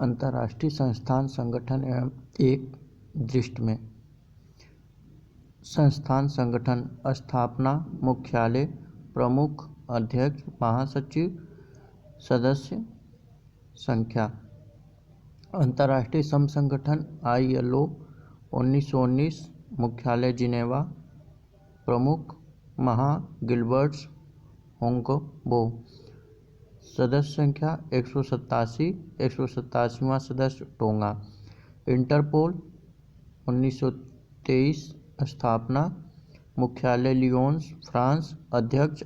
अंतर्राष्ट्रीय संस्थान संगठन एवं एक दृष्टि में संस्थान संगठन स्थापना मुख्यालय प्रमुख अध्यक्ष महासचिव सदस्य संख्या अंतर्राष्ट्रीय श्रम संगठन ILO 1919 मुख्यालय जिनेवा प्रमुख महा गिलबर्ट्स होंगबो सदस्य संख्या 187 187वां सदस्य टोंगा इंटरपोल 1923 स्थापना मुख्यालय लियोन्स फ्रांस अध्यक्ष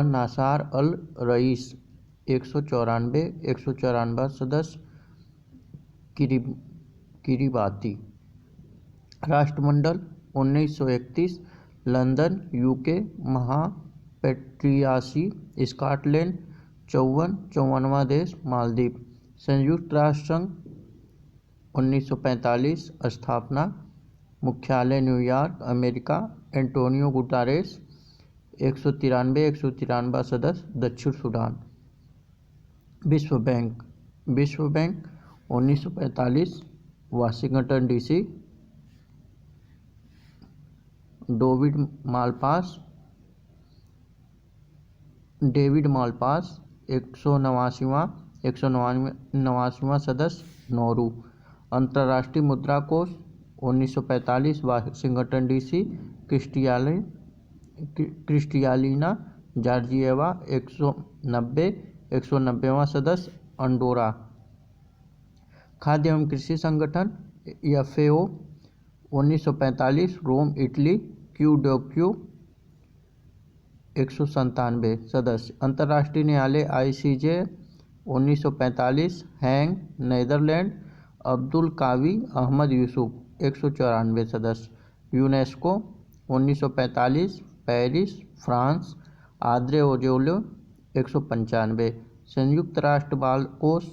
नासार अल रईस 194 सदस्य किरीबाती राष्ट्रमंडल 1931 लंदन UK महापेट्रियासी स्कॉटलैंड 54वां देश मालदीव संयुक्त राष्ट्र संघ 1945 स्थापना मुख्यालय न्यूयॉर्क अमेरिका एंटोनियो गुटारेस 193 सदस्य दक्षिण सूडान विश्व bank 1945 Washington DC David Malpass 189वां सदस्य नौरू अंतर्राष्ट्रीय मुद्रा कोष 1945 वाशिंगटन DC क्रिस्टियालिना जॉर्जिएवा 190वां सदस्य अंडोरा खाद्य एवं कृषि संगठन FAO 1945 रोम इटली QDOQ 197 सदस्य अंतर्राष्ट्रीय न्यायालय ICJ 1945 हैंग नीदरलैंड अब्दुल कावी अहमद यूसुफ 194 सदस्य यूनेस्को 1945 पेरिस फ्रांस आद्रे ओजोले 195 संयुक्त राष्ट्र बाल कोष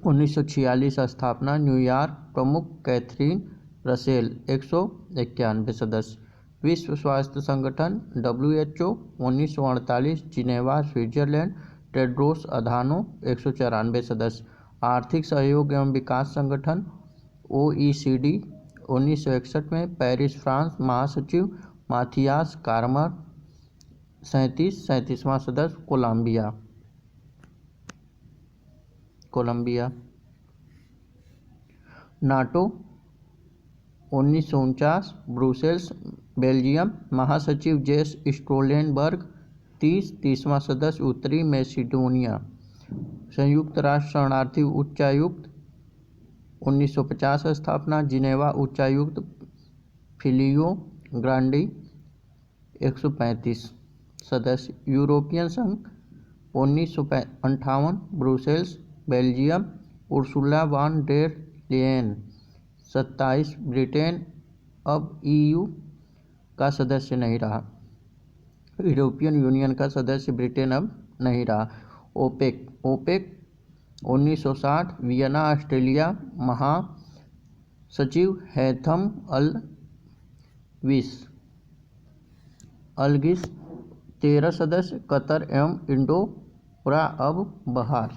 1946 स्थापना न्यूयॉर्क प्रमुख कैथरीन रसेल 191 सदस्य विश्व स्वास्थ्य संगठन WHO 1948 जिनेवा स्विट्जरलैंड टेड्रोस अधानो 194 सदस्य आर्थिक सहयोग एवं विकास संगठन OECD 1961 में पेरिस फ्रांस महासचिव माथियास कार्मर 37वां सदस्य कोलंबिया नाटो 1949 ब्रुसेल्स बेल्जियम महासचिव जेस स्टोलेनबर्ग 30वां सदस्य उत्तरी मैसिडोनिया संयुक्त राष्ट्र शरणार्थी उच्चायुक्त 1950 स्थापना जिनेवा उच्चायुक्त फिलियो ग्रांडी 135 सदस्य यूरोपियन संघ 1958 Brussels Belgium Ursula van der Leyen 27 Britain अब EU का सदस्य नहीं रहा यूरोपियन यूनियन का सदस्य ब्रिटेन अब नहीं रहा ओपेक 1960 वियना ऑस्ट्रेलिया महासचिव हैथम अलगिस 13 सदस्य कतर एवं इंडोरा अब बहार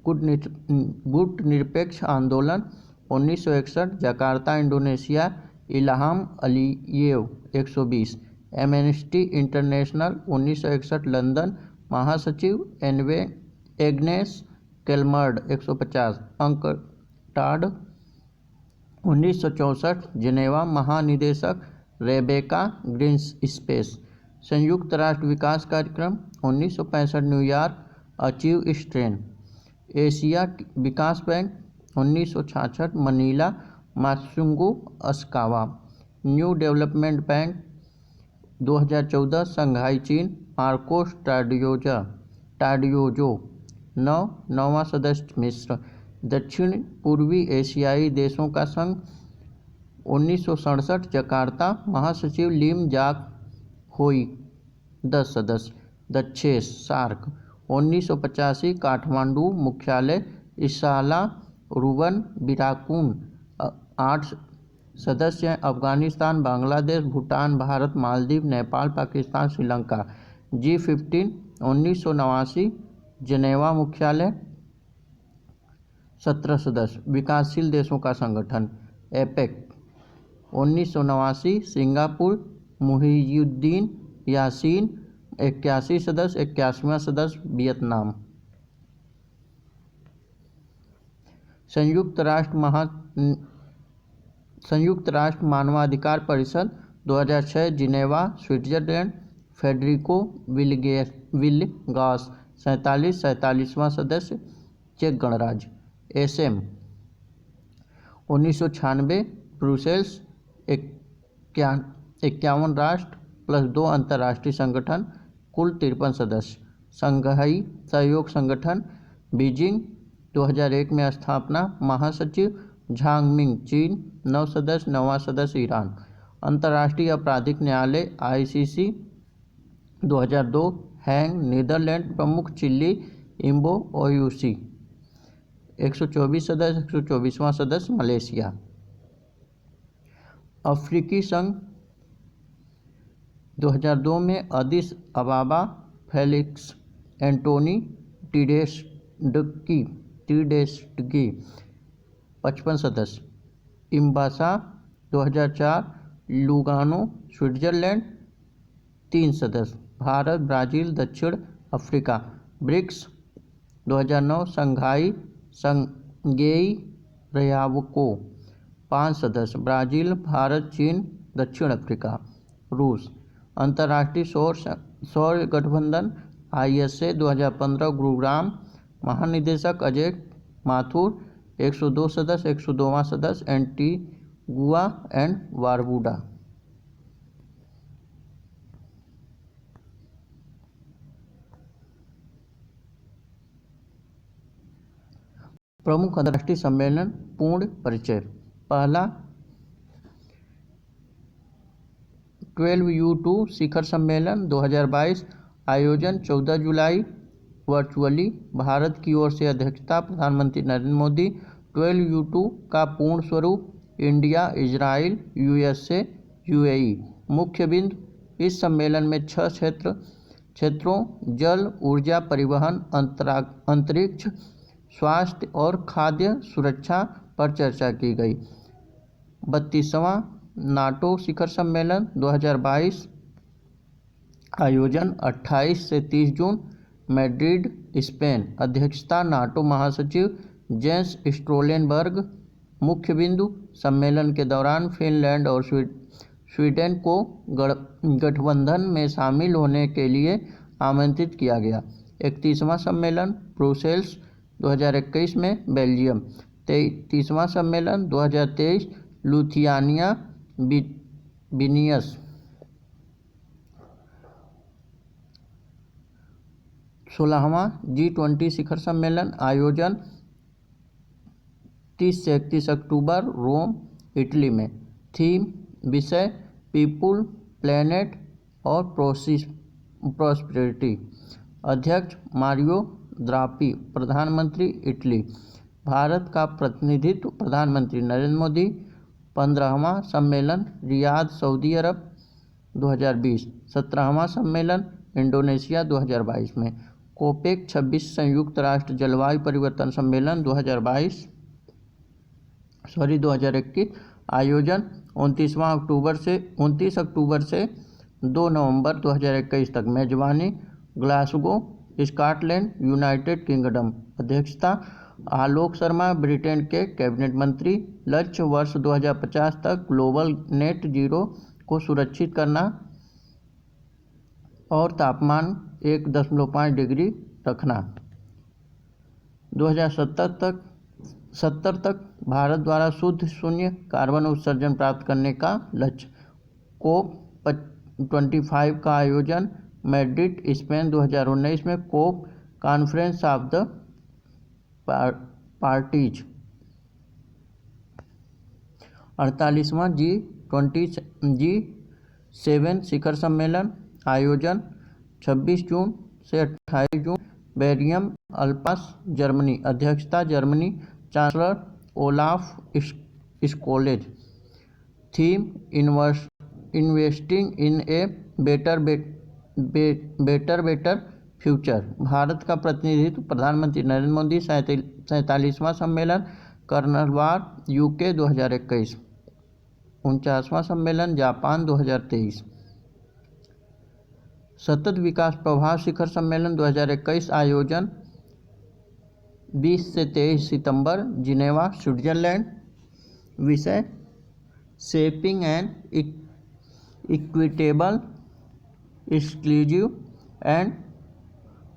गुट निरपेक्ष आंदोलन 1961 Jakarta Indonesia इल्हाम अलियेव 120 amnesty international 1961 London महासचिव एग्नेस केलमर्ड 150 अंकटाड 1964 जिनेवा महानिदेशक रेबेका ग्रीन्सस्पेस संयुक्त राष्ट्र विकास कार्यक्रम 1965 न्यूयॉर्क अचीव स्ट्रेन एशिया विकास bank 1966 Manila मात्सुंगू अस्कावा new development bank 2014 संघाई चीन मार्कोस टाडियोजो 9वां सदस्य मिस्र दक्षिण पूर्वी एशियाई देशों का संघ 1967 जकार्ता महासचिव लिम जाक होई 10 सदस्य दक्षेस सार्क 1985 काठमांडू मुख्यालय इसाला रुवन बिराकून 8 सदस्य हैं अफगानिस्तान बांग्लादेश भूटान भारत मालदीव नेपाल पाकिस्तान श्रीलंका G15 1989, जिनेवा मुख्यालय, 17 सदस्य। विकासशील देशों का संगठन एपेक 1989, सिंगापुर, मुहियुद्दीन यासीन 81 सदस्य। 81वां सदस्य वियतनाम। संयुक्त राष्ट्र मानवाधिकार परिषद 2006, जिनेवा, स्विट्जरलैंड, फेडरिको विलगास 47। 47वां सदस्य चेक गणराज्य। एसएम 1996, ब्रुसेल्स 51 राष्ट्र प्लस 2 अंतर्राष्ट्रीय संगठन, कुल 53 सदस्य। शंघाई सहयोग संगठन, बीजिंग 2001 में स्थापना, महासचिव झांगमिंग, चीन 9 सदस्य। 9वां सदस्य ईरान। अंतर्राष्ट्रीय आपराधिक न्यायालय आईसीसी 2002, हैंग, नीदरलैंड, प्रमुख चिल्ली, इम्बो, ओयूसी 124 सदस्य। 124वां सदस्य मलेशिया। अफ्रीकी संघ 2002 में अदिस अबाबा, फेलिक्स एंटोनी टीडेस्की 55 सदस्य। इम्बासा 2004, लुगानो, स्विट्जरलैंड 3 सदस्य। भारत, ब्राज़ील, दक्षिण अफ्रीका। ब्रिक्स 2009, शंघाई संगेई रयावको 5 सदस्य। ब्राज़ील, भारत, चीन, दक्षिण अफ्रीका। रूस। अंतर्राष्ट्रीय सौर गठबंधन आईएसए 2015, गुरुग्राम, महानिदेशक अजय माथुर 102 सदस्य। 102वां सदस्य एंटीगुआ एंड बारबूडा। प्रमुख अंतर्राष्ट्रीय सम्मेलन पूर्ण परिचय। पहला 12U2 शिखर सम्मेलन 2022, आयोजन 14 जुलाई, वर्चुअली, भारत की ओर से अध्यक्षता प्रधानमंत्री नरेंद्र मोदी। 12U2 का पूर्ण स्वरूप इंडिया, इजराइल, यूएसए, यूएई। मुख्य बिंदु। इस सम्मेलन में 6 क्षेत्रों जल, ऊर्जा, परिवहन, अंतरिक्ष, स्वास्थ्य और खाद्य सुरक्षा पर चर्चा की गई। 32वां नाटो शिखर सम्मेलन 2022, आयोजन 28 से 30 जून, मैड्रिड, स्पेन। अध्यक्षता नाटो महासचिव जेंस स्टोल्टेनबर्ग। मुख्य बिंदु। सम्मेलन के दौरान फिनलैंड और स्वीडन को गठबंधन में शामिल होने के लिए आमंत्रित किया गया। 31वां सम्मेलन ब्रुसेल्स 2021 में, बेल्जियम। 33वां सम्मेलन 2023, लुथियानिया, विनियस। 16वां G20 शिखर सम्मेलन, आयोजन 30 से 31 अक्टूबर, रोम, इटली में। थीम, विषय, पीपुल, प्लेनेट और प्रॉस्पेरिटी। अध्यक्ष मारियो द्रापी, प्रधानमंत्री, इटली। भारत का प्रतिनिधित्व प्रधानमंत्री नरेंद्र मोदी। 15वां सम्मेलन रियाद, सऊदी अरब 2020। 17वां सम्मेलन इंडोनेशिया 2022 में। कोपेक 26 संयुक्त राष्ट्र जलवायु परिवर्तन सम्मेलन 2021, आयोजन 29 अक्टूबर से 2 नवंबर 2021 तक। मेजबानी ग्लासगो, स्कॉटलैंड, यूनाइटेड किंगडम। अध्यक्षता आलोक शर्मा, ब्रिटेन के कैबिनेट मंत्री। लक्ष्य वर्ष 2050 तक ग्लोबल नेट जीरो को सुरक्षित करना और तापमान 1.5 डिग्री रखना। 2070 तक भारत द्वारा शुद्ध शून्य कार्बन उत्सर्जन प्राप्त करने का लक्ष्य। COP25 का आयोजन मैड्रिड, स्पेन 2019 में। COP conference of the parties. 48वां G7 शिखर सम्मेलन, आयोजन 26 जून से 28 जून, बेल्जियम, अल्प्स, जर्मनी। अध्यक्षता Germany chancellor Olaf Scholz. Theme, investing in a better better future. भारत का प्रतिनिधित्व प्रधानमंत्री नरेंद्र मोदी। 47वां सम्मेलन कर्नलवार यूके 2021। 49वां सम्मेलन जापान 2023। सतत विकास प्रभाव शिखर सम्मेलन 2021 आयोजन 20 से 23 सितंबर जिनेवा स्विट्जरलैंड। विषय shaping an equitable inclusive and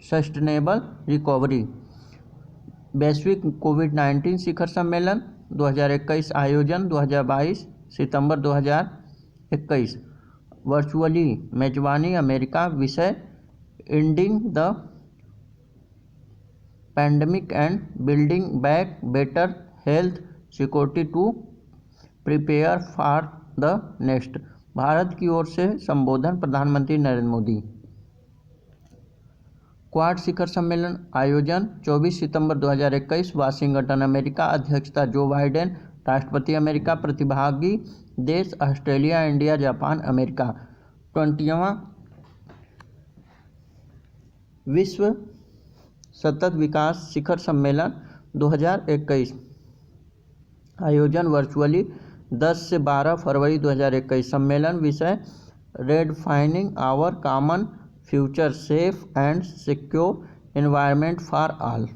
sustainable recovery. वैश्विक कोविड-19 शिखर सम्मेलन 2021 आयोजन 2022 सितंबर 2021 वर्चुअली मेजबानी अमेरिका। विषय ending the pandemic and building back better health security to prepare for the next. Bharat की ओर से संबोधन प्रधानमंत्री नरेंद्र मोदी। क्वाड शिखर सम्मेलन आयोजन 24 सितंबर 2021 वाशिंगटन अमेरिका। अध्यक्षता जो बाइडेन राष्ट्रपति अमेरिका। प्रतिभागी देश ऑस्ट्रेलिया, इंडिया, जापान, अमेरिका। 20वां विश्व सतत विकास शिखर सम्मेलन 2021 आयोजन वर्चुअली 10 से 12 फरवरी 2021। सम्मेलन विषय redefining our common future safe and secure environment for all.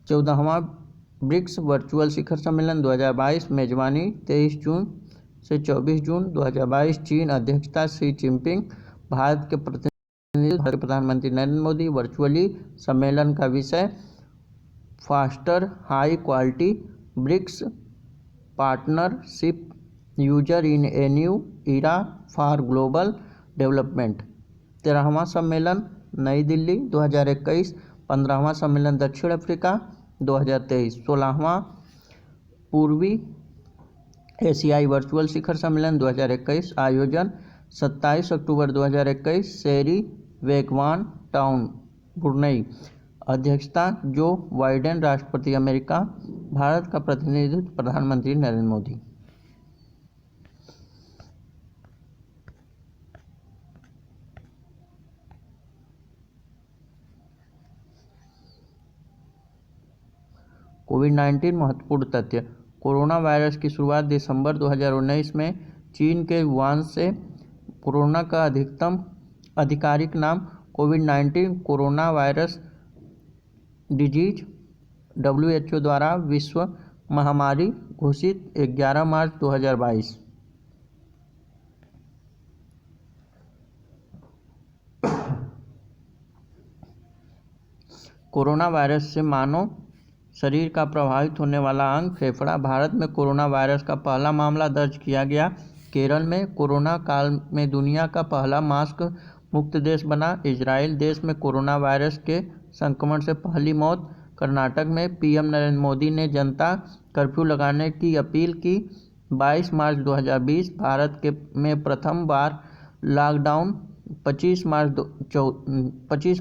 14वां ब्रिक्स वर्चुअल शिखर सम्मेलन 2022 मेजबानी 23 जून से 24 जून 2022 चीन। अध्यक्षता शी जिनपिंग। भारत के प्रतिनिधित्व प्रधानमंत्री नरेंद्र मोदी। वर्चुअली सम्मेलन का विषय foster high quality BRICS partnership usher in a new era for global development. 13वां सम्मेलन नई दिल्ली 2021। 15वां सम्मेलन दक्षिण अफ्रीका 2023। 16वां पूर्वी एशियाई वर्चुअल शिखर सम्मेलन 2021 आयोजन 27 अक्टूबर 2021 शेरी वेगवान टाउन, ब्रुनई। अध्यक्षता जो बाइडेन राष्ट्रपति अमेरिका। भारत का प्रतिनिधित्व प्रधानमंत्री नरेंद्र मोदी। कोविड-19 महत्वपूर्ण तथ्य। कोरोना वायरस की शुरुआत दिसंबर 2019 में चीन के वुहान से। कोरोना का आधिकारिक नाम कोविड-19 कोरोना वायरस डिजीज WHO द्वारा विश्व महामारी घोषित 11 मार्च 2022। कोरोना वायरस से मानव शरीर का प्रभावित होने वाला अंग फेफड़ा। भारत में कोरोना वायरस का पहला मामला दर्ज किया गया केरल में। कोरोना काल में दुनिया का पहला मास्क मुक्त देश बना इजराइल। देश में कोरोना वायरस के संक्रमण से पहली मौत। कर्नाटक में पीएम नरेंद्र मोदी ने जनता कर्फ्यू लगाने की अपील की। 22 मार्च 2020 भारत में प्रथम बार लॉकडाउन। 25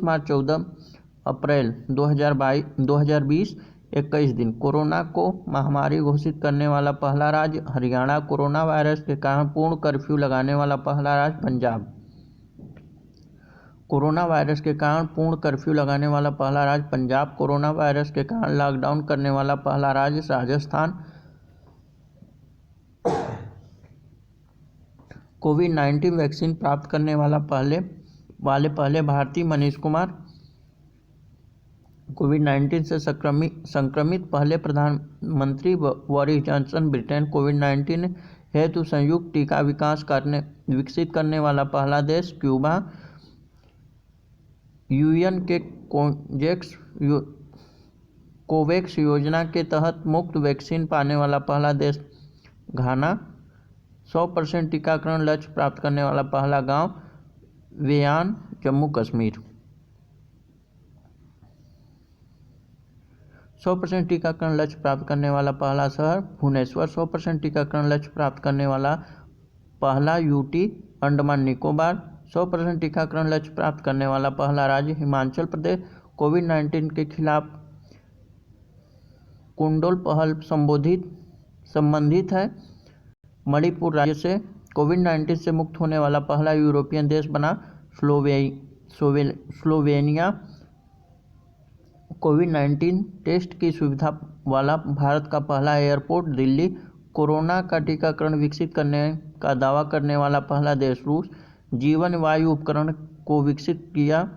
मार्च 14 अप्रैल 2020 21 दिन। कोरोना को महामारी घोषित करने वाला पहला राज्य हरियाणा। कोरोना वायरस के कारण पूर्ण कर्फ्यू लगाने वाला पहला राज्य पंजाब। कोरोना वायरस के कारण पूर्ण कर्फ्यू लगाने वाला पहला राज्य पंजाब। कोरोना वायरस के कारण लॉकडाउन करने वाला पहला राज्य राजस्थान। कोविड-19 वैक्सीन प्राप्त करने वाले पहले भारतीय मनीष कुमार। कोविड-19 से संक्रमित पहले प्रधानमंत्री बोरिस जॉनसन। ब्रिटेन कोविड-19 हेतु संयुक्त टीका विकसित करने वाला पहला देश क्यूबा। यूएन के कोवैक्स योजना के तहत मुफ्त वैक्सीन पाने वाला पहला देश घाना। 100% टीकाकरण लक्ष्य प्राप्त करने वाला पहला गांव वेयान, जम्मू कश्मीर। 100% टीकाकरण लक्ष्य प्राप्त करने वाला पहला शहर भुवनेश्वर। 100% टीकाकरण लक्ष्य प्राप्त करने वाला पहला यूटी अंडमान निकोबार। 100% टीकाकरण लक्ष्य प्राप्त करने वाला पहला राज्य हिमाचल प्रदेश। कोविड-19 के खिलाफ कुंडोल पहल संबंधित है। मणिपुर राज्य से कोविड-19 से मुक्त होने वाला पहला यूरोपियन देश बना स्लोवेनिया। कोविड-19 टेस्ट की सुविधा वाला भारत का पहला एयरपोर्ट दिल्ली। कोरोना का टीकाकरण विकसित करने का दावा करने वाला पहला देश रूस। जीवन वायु उपकरण को विकसित किया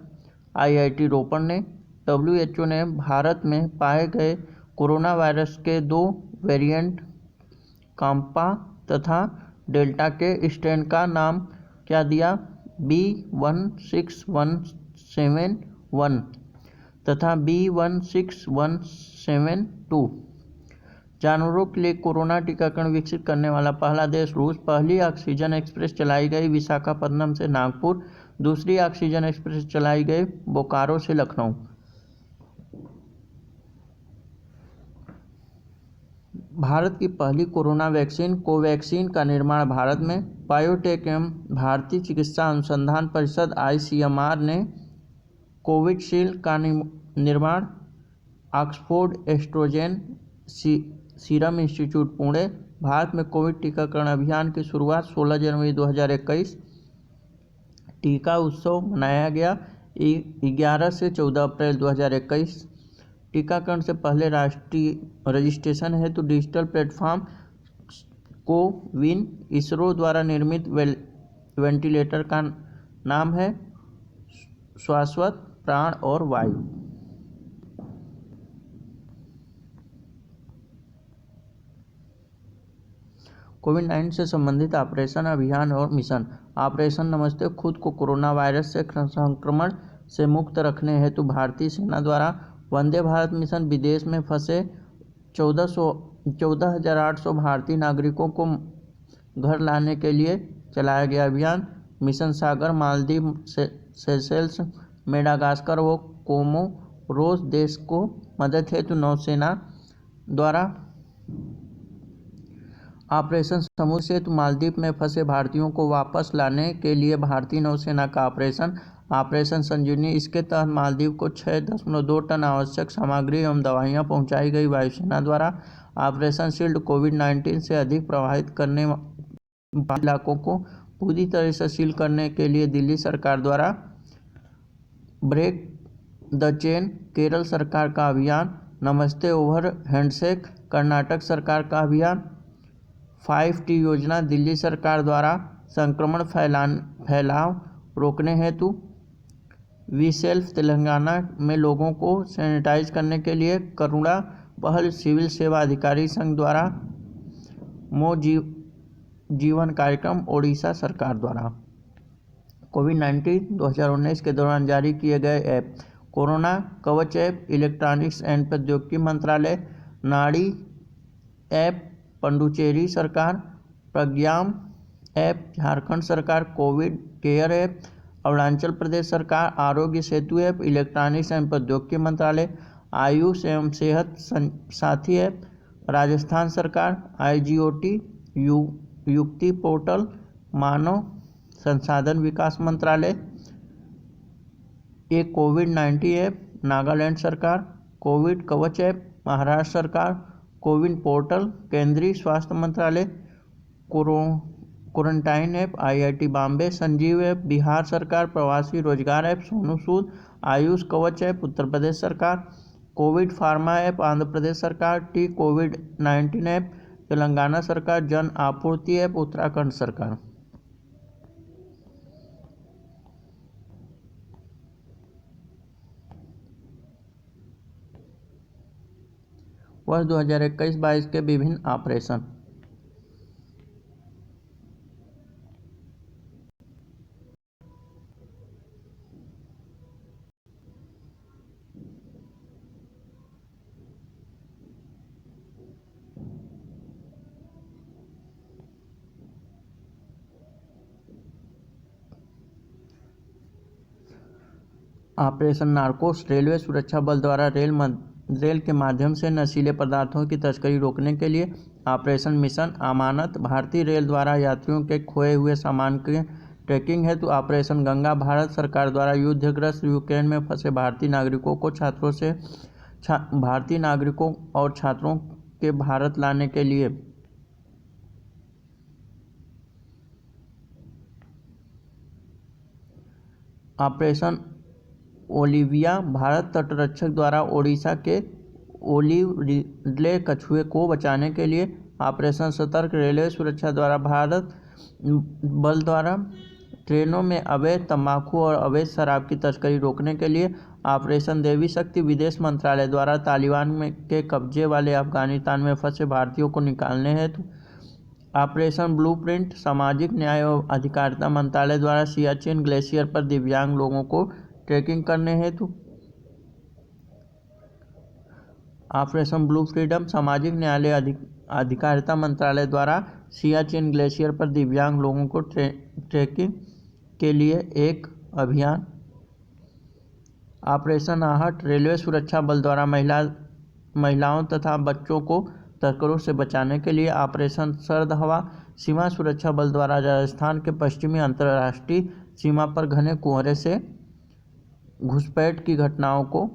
IIT रोपड़ ने। WHO ने भारत में पाए गए कोरोना वायरस के 2 वेरिएंट काम्पा तथा डेल्टा के स्ट्रेन का नाम क्या दिया? B16171 तथा B16172। जानवरों के लिए कोरोना टीकाकरण विकसित करने वाला पहला देश रूस। पहली ऑक्सीजन एक्सप्रेस चलाई गई विशाखापट्टनम से नागपुर। दूसरी ऑक्सीजन एक्सप्रेस चलाई गई बोकारो से लखनऊ। भारत की पहली कोरोना वैक्सीन कोवैक्सीन का निर्माण भारत में। बायोटेक एवं भारतीय चिकित्सा अनुसंधान परिषद ICMR ने कोविशील्ड का निर्माण। Oxford AstraZeneca Serum Institute Pune. भारत में कोविड टीकाकरण अभियान की शुरुआत 16 जनवरी 2021। टीका उत्सव मनाया गया 11 से 14 अप्रैल 2021। टीकाकरण से पहले राष्ट्रीय रजिस्ट्रेशन हेतु डिजिटल प्लेटफॉर्म कोविन। इसरो द्वारा निर्मित वेंटिलेटर का नाम है शाश्वत प्राण और वायु। कोविड-19 से संबंधित ऑपरेशन, अभियान और मिशन। ऑपरेशन नमस्ते खुद को कोरोना वायरस से संक्रमण से मुक्त रखने हेतु भारतीय सेना द्वारा वंदे भारत मिशन। विदेश में फंसे 14,800 भारतीय नागरिकों को घर लाने के लिए चलाया गया अभियान। मिशन सागर मालदीव, सेशेल्स, मेडागास्कर व कोमोरोस देश को मदद हेतु नौसेना द्वारा ऑपरेशन समुद्र सेतु। मालदीव में फंसे भारतीयों को वापस लाने के लिए भारतीय नौसेना का ऑपरेशन संजीवनी। इसके तहत मालदीव को 6.2 टन आवश्यक सामग्री एवं दवाइयां पहुंचाई गई वायुसेना द्वारा। ऑपरेशन शील्ड कोविड-19 से अधिक प्रभावित करने वाले इलाकों को पूरी तरह से सील करने के लिए दिल्ली सरकार द्वारा ब्रेक द चेन केरल सरकार का अभियान। नमस्ते ओवर हैंडशेक कर्नाटक सरकार का अभियान। 5T योजना दिल्ली सरकार द्वारा संक्रमण फैलाव रोकने हेतु। वी सेल्फ तेलंगाना में लोगों को सैनिटाइज करने के लिए करुणा पहल। सिविल सेवा अधिकारी संघ द्वारा मो जीवन कार्यक्रम ओडिशा सरकार द्वारा। कोविड-19 2019 के दौरान जारी किए गए ऐप। कोरोना कवच ऐप इलेक्ट्रॉनिक्स एंड प्रौद्योगिकी मंत्रालय। नाड़ी ऐप पुडुचेरी सरकार। प्रज्ञाम ऐप झारखंड सरकार। Covid care app Arunachal Pradesh सरकार। आरोग्य सेतु ऐप इलेक्ट्रॉनिक्स एवं प्रौद्योगिकी मंत्रालय। आयुष एवं सेहत साथी ऐप राजस्थान सरकार। IGOT युक्ति पोर्टल मानव संसाधन विकास मंत्रालय। एक कोविड-19 ऐप नागालैंड सरकार। कोविड कवच ऐप महाराष्ट्र सरकार। कोविन पोर्टल केंद्रीय स्वास्थ्य मंत्रालय। Quarantine app IIT Bombay. Sanjeev app Bihar सरकार। प्रवासी रोजगार ऐप सोनू सूद। आयुष कवच ऐप उत्तर प्रदेश सरकार। Covid pharma app Andhra Pradesh सरकार। टी कोविड-19 ऐप तेलंगाना सरकार। जन आपूर्ति ऐप उत्तराखंड सरकार। वर्ष 2021-22 के विभिन्न ऑपरेशन। Operation Narcos. रेलवे सुरक्षा बल द्वारा रेल के माध्यम से नशीले पदार्थों की तस्करी रोकने के लिए। ऑपरेशन मिशन अमानत। भारतीय रेल द्वारा यात्रियों के खोए हुए सामान के ट्रैकिंग हेतु ऑपरेशन गंगा। भारत सरकार द्वारा युद्धग्रस्त यूक्रेन में फंसे भारतीय नागरिकों और छात्रों के भारत लाने के लिए ऑपरेशन ओलिविया भारत तटरक्षक द्वारा ओडिशा के ओलिव रिडले कछुए को बचाने के लिए। ऑपरेशन सतर्क रेलवे सुरक्षा द्वारा भारत बल द्वारा ट्रेनों में अवैध तंबाकू और अवैध शराब की तस्करी रोकने के लिए। ऑपरेशन देवी शक्ति विदेश मंत्रालय द्वारा तालिबान के कब्जे वाले अफगानिस्तान में फंसे भारतीयों को निकालने हेतु। ऑपरेशन ब्लूप्रिंट सामाजिक न्याय एवं अधिकारिता मंत्रालय द्वारा सियाचिन ग्लेशियर पर दिव्यांग लोगों को ट्रैकिंग करने हेतु। ऑपरेशन ब्लू फ्रीडम सामाजिक न्याय अधिकारिता मंत्रालय द्वारा सियाचिन ग्लेशियर पर दिव्यांग लोगों को ट्रैकिंग के लिए एक अभियान। ऑपरेशन आहट रेलवे सुरक्षा बल द्वारा महिलाओं तथा बच्चों को तस्करों से बचाने के लिए। ऑपरेशन सर्द हवा सीमा सुरक्षा बल द्वारा राजस्थान के पश्चिमी अंतर्राष्ट्रीय सीमा पर घने कोहरे से घुसपैठ की घटनाओं को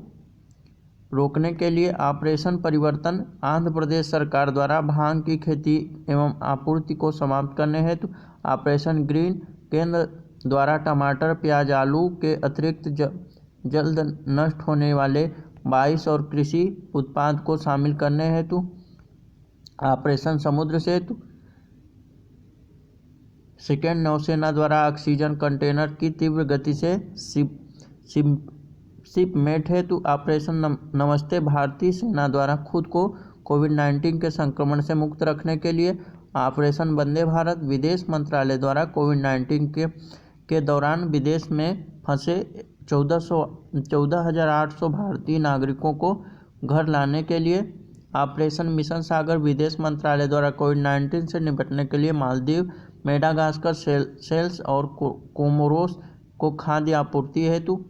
रोकने के लिए। ऑपरेशन परिवर्तन आंध्र प्रदेश सरकार द्वारा भांग की खेती एवं आपूर्ति को समाप्त करने हेतु। ऑपरेशन ग्रीन केंद्र द्वारा टमाटर प्याज आलू के अतिरिक्त जल्द नष्ट होने वाले 22 और कृषि उत्पाद को शामिल करने हेतु। ऑपरेशन समुद्र सेतु सेकेंड नौसेना द्वारा ऑक्सीजन कंटेनर की तीव्र गति से शिपमेंट हेतु। ऑपरेशन नमस्ते भारतीय सेना द्वारा खुद को कोविड-19 के संक्रमण से मुक्त रखने के लिए। ऑपरेशन वंदे भारत विदेश मंत्रालय द्वारा कोविड-19 के दौरान विदेश में फंसे 14,800 भारतीय नागरिकों को घर लाने के लिए। ऑपरेशन मिशन सागर विदेश मंत्रालय द्वारा कोविड-19 से निपटने के लिए मालदीव मेडागास्कर सेल्स और कोमोरोस को खाद्य आपूर्ति हेतु।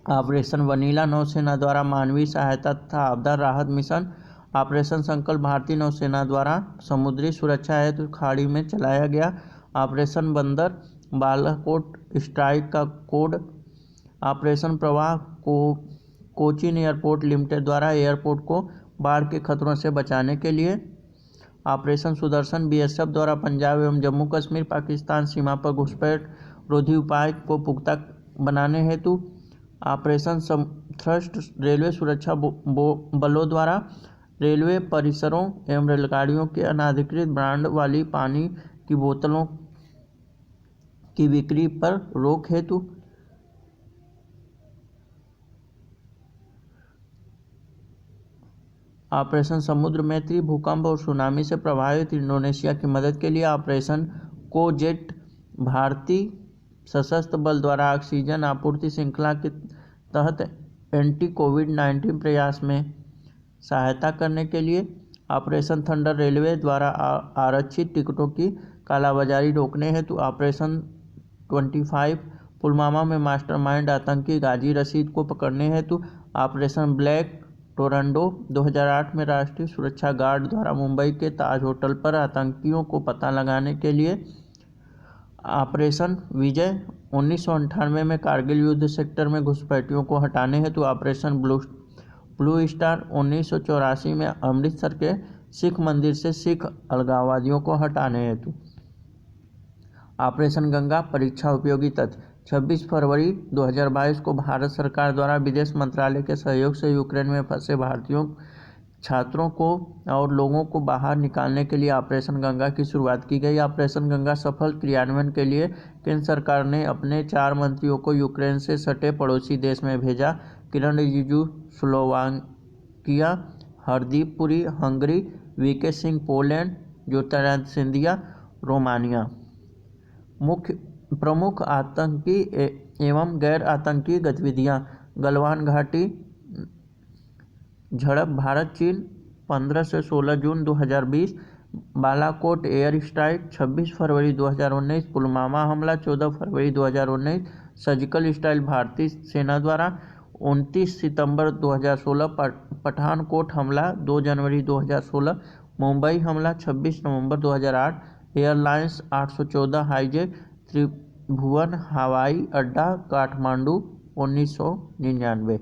ऑपरेशन वनीला नौसेना द्वारा मानवीय सहायता तथा आपदा राहत मिशन। ऑपरेशन संकल्प भारतीय नौसेना द्वारा समुद्री सुरक्षा हेतु खाड़ी में चलाया गया। ऑपरेशन बंदर बालाकोट स्ट्राइक का कोड। ऑपरेशन प्रवाह कोचीन एयरपोर्ट लिमिटेड द्वारा एयरपोर्ट को बाढ़ के खतरों से बचाने के लिए। ऑपरेशन सुदर्शन बीएसएफ द्वारा पंजाब एवं जम्मू कश्मीर पाकिस्तान सीमा पर घुसपैठ रोधी उपाय को पुख्ता बनाने हेतु। ऑपरेशन थ्रस्ट रेलवे सुरक्षा बलों द्वारा रेलवे परिसरों एवं रेलगाड़ियों के अनाधिकृत ब्रांड वाली पानी की बोतलों की बिक्री पर रोक हेतु। ऑपरेशन समुद्र मैत्री भूकंप और सुनामी से प्रभावित इंडोनेशिया की मदद के लिए। ऑपरेशन कोजेट भारतीय सशस्त्र बल द्वारा ऑक्सीजन आपूर्ति श्रृंखला के तहत एंटी कोविड-19 प्रयास में सहायता करने के लिए। ऑपरेशन थंडर रेलवे द्वारा आरक्षित टिकटों की कालाबाजारी रोकने हेतु। ऑपरेशन 25 पुलवामा में मास्टरमाइंड आतंकी गाजी रशीद को पकड़ने हेतु। ऑपरेशन ब्लैक टोरंडो 2008 में राष्ट्रीय सुरक्षा गार्ड द्वारा मुंबई के ताज होटल पर आतंकियों को पता लगाने के लिए। ऑपरेशन विजय 1998 में कारगिल युद्ध सेक्टर में घुसपैठियों को हटाने हेतु। ऑपरेशन ब्लू स्टार 1984 में अमृतसर के सिख मंदिर से सिख अलगाववादियों को हटाने हेतु। ऑपरेशन गंगा परीक्षा उपयोगी तथ्य 26 फरवरी 2022 को भारत सरकार द्वारा विदेश मंत्रालय के सहयोग से यूक्रेन में फंसे भारतीयों छात्रों को और लोगों को बाहर निकालने के लिए ऑपरेशन गंगा की शुरुआत की गई। ऑपरेशन गंगा सफल क्रियान्वयन के लिए केंद्र सरकार ने अपने 4 मंत्रियों को यूक्रेन से सटे पड़ोसी देश में भेजा। Kiren Rijiju Slovakia, Hardeep Puri Hungary, VK Singh Poland, Jyotiraditya Scindia Romania. प्रमुख आतंकी एवं गैर आतंकी गतिविधियां। गलवान घाटी झड़प भारत चीन 15 से 16 जून 2020। बालाकोट एयर स्ट्राइक 26 फरवरी 2019। पुलवामा हमला 14 फरवरी 2019। सर्जिकल स्ट्राइक भारतीय सेना द्वारा 29 सितंबर 2016। पठानकोट हमला 2 जनवरी 2016। मुंबई हमला 26 नवंबर 2008। Airlines 814 hijack. त्रिभुवन हवाई अड्डा काठमांडू 1999।